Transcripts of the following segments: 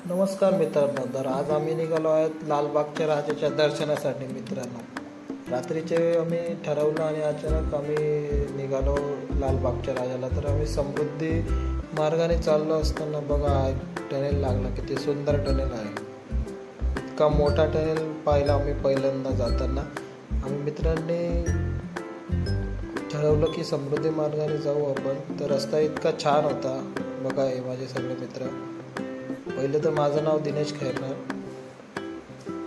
नमस्कार मित्रांनो, तर आज आम्ही निघालो आहेत लालबागच्या राजाच्या दर्शनासाठी. मित्रांनो, रात्रीचे आम्ही ठरवलं आणि अचानक आम्ही निघालो लालबागच्या राजाला. तर आम्ही समृद्धी मार्गाने चाललो असताना बघा टनेल लागला, किती सुंदर टनेल आहे. इतका मोठा टनेल पाहिला आम्ही पहिल्यांदा जाताना. आम्ही मित्रांनी ठरवलं की समृद्धी मार्गाने जाऊ आपण. तर रस्ता इतका छान होता. बघा हे माझे सगळे मित्र. पहिले तर माझं नाव दिनेश खैरनार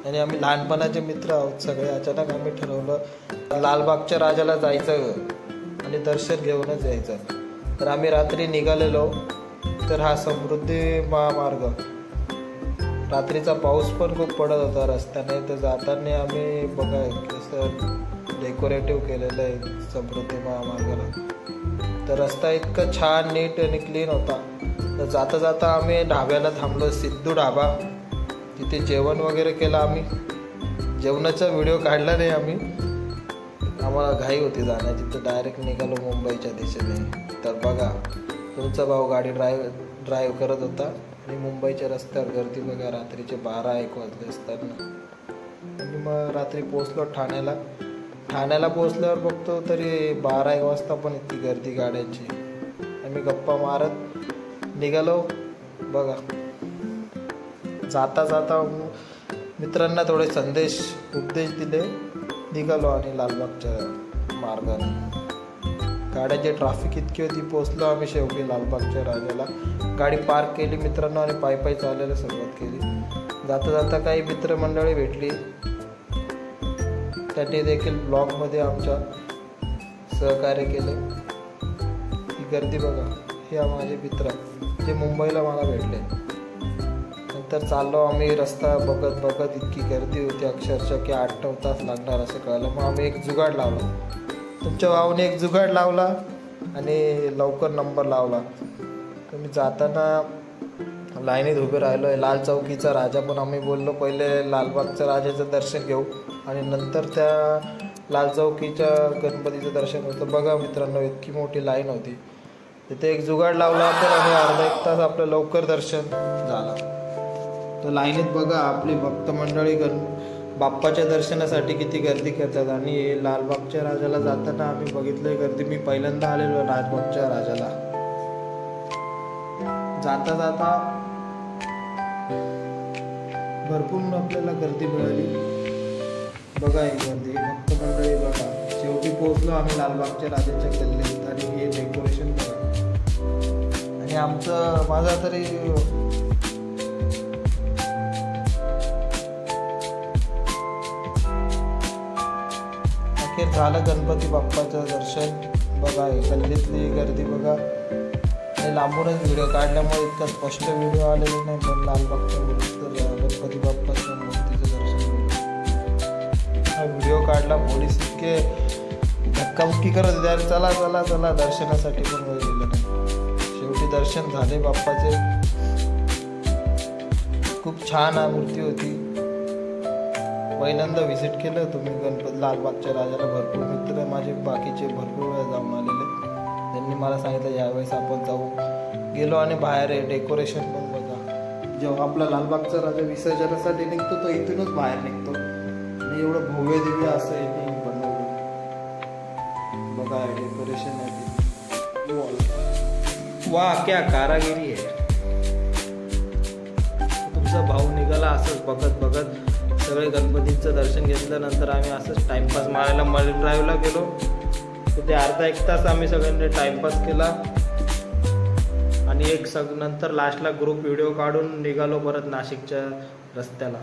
आणि आम्ही लहानपणाचे मित्र आहोत सगळे. अचानक आम्ही ठरवलं लालबागच्या राजाला जायचं आणि दर्शन घेऊनच यायचं. तर आम्ही रात्री निघालेलो. तर हा समृद्धी महामार्ग, रात्रीचा पाऊस पण खूप पडत होता रस्त्याने. तर जाताना आम्ही बघा कसं डेकोरेटिव्ह केलेलं आहे समृद्धी महामार्गाला. तर रस्ता इतका छान नीट आणि क्लीन होता. तर जाता जाता आम्ही ढाब्याला थांबलो, सिद्धू ढाबा. तिथे जेवण वगैरे केलं आम्ही. जेवणाचा व्हिडिओ काढला नाही आम्ही, आम्हाला घाई होती जाण्याची. तर डायरेक्ट निघालो मुंबईच्या दिशेने. तर बघा तुमचा भाऊ गाडी ड्राईव्ह करत होता आणि मुंबईच्या रस्त्यावर गर्दी बघा. रात्रीचे 12-1 वाजले असताना आणि मग रात्री पोचलो ठाण्याला. ठाण्याला पोचल्यावर बघतो तरी 12-1 वाजता पण इतकी गर्दी गाड्यांची. आम्ही गप्पा मारत निघालो. बघा जाता जाता मित्रांना थोडे उपदेश दिले. निघालो आणि लालबागच्या मार्गाने. गाड्यांची ट्रॅफिक इतकी होती. पोचलो आम्ही शेवटी लालबागच्या राजाला. गाडी पार्क केली मित्रांनो आणि पायी चालायला सुरुवात केली. जाता जाता काही मित्रमंडळी भेटली. त्यांनी देखील ब्लॉगमध्ये आमच्या सहकार्य केले. ही गर्दी बघा, हे माझे मित्र जे मुंबईला मला भेटले. नंतर चाललो आम्ही. रस्ता बघत इतकी गर्दी होती अक्षरशः की 8-9 तास लागणार असं कळलं. मग आम्ही एक जुगाड लावला. तुमच्या भाऊने एक जुगाड लावला आणि लवकर नंबर लावला. तर मी जाताना लाईनीत उभे राहिलो आहे. लाल चौकीचा राजा पण आम्ही बोललो पहिले लालबागच्या राजाचं दर्शन घेऊ आणि नंतर त्या लाल चौकीच्या गणपतीचं दर्शन होतं. बघा मित्रांनो इतकी मोठी लाईन होती. तिथे एक जुगाड लावला तर आम्ही अर्धा-1 तास आपलं लवकर दर्शन झालं. तर लाईनीत बघा आपली भक्त मंडळी बाप्पाच्या दर्शनासाठी किती गर्दी करतात. आणि लालबागच्या राजाला जाताना आम्ही बघितलंय गर्दी. मी पहिल्यांदा आलेलो लालबागच्या राजाला. जाता जाता भरपूर आपल्याला गर्दी मिळाली. बघा ही गर्दी भक्त मंडळी बघा. शेवटी पोहोचलो आम्ही लालबागच्या राजाच्या गल्लीत. आणि हे डेकोरेशन बघा. आणि माझा तरी अखेर झालं गणपती बाप्पाचं दर्शन. बघा हे गल्लीतली गर्दी बघा. आणि लांबूनच व्हिडिओ काढल्यामुळे इतका स्पष्ट व्हिडिओ आलेला नाही. पण लालबागच्या गणपती बाप्पाच्या मूर्तीचं दर्शन हा व्हिडिओ काढला. पोलीस इतके धक्काबुक्की करत होते, चला चला चला. दर्शनासाठी पण वेळ दिला नाही. शेवटी दर्शन झाले बाप्पाचे. खूप छान मूर्ती होती. पहिल्यांदा व्हिजिट केलं तुम्ही लालबागच्या राजाला. भरपूर मित्र माझे बाकीचे भरपूर वेळा जाऊन आलेले. त्यांनी मला सांगितलं यावेळेस आपण जाऊ. गेलो आणि बाहेर आहे डेकोरेशन पण बघा. जेव्हा आपला लालबागचा राजा विसर्जनासाठी निघतो तो इथूनच बाहेर निघतो आणि एवढं भव्य दिव्य असं आहे बनवलं. बघा डेकोरेशन आहे. वाह क्या कारागिरी आहे. तुमचा भाऊ निघाला असंच बघत सगळे गणपतीचं दर्शन घेतल्यानंतर आम्ही असंच टाइमपास मारायला मरीन ड्राईव्हला गेलो. तिथे अर्धा-1 तास आम्ही सगळ्यांनी टाइमपास केला आणि नंतर लास्टला ग्रुप व्हिडिओ काढून निघालो परत नाशिकच्या रस्त्याला.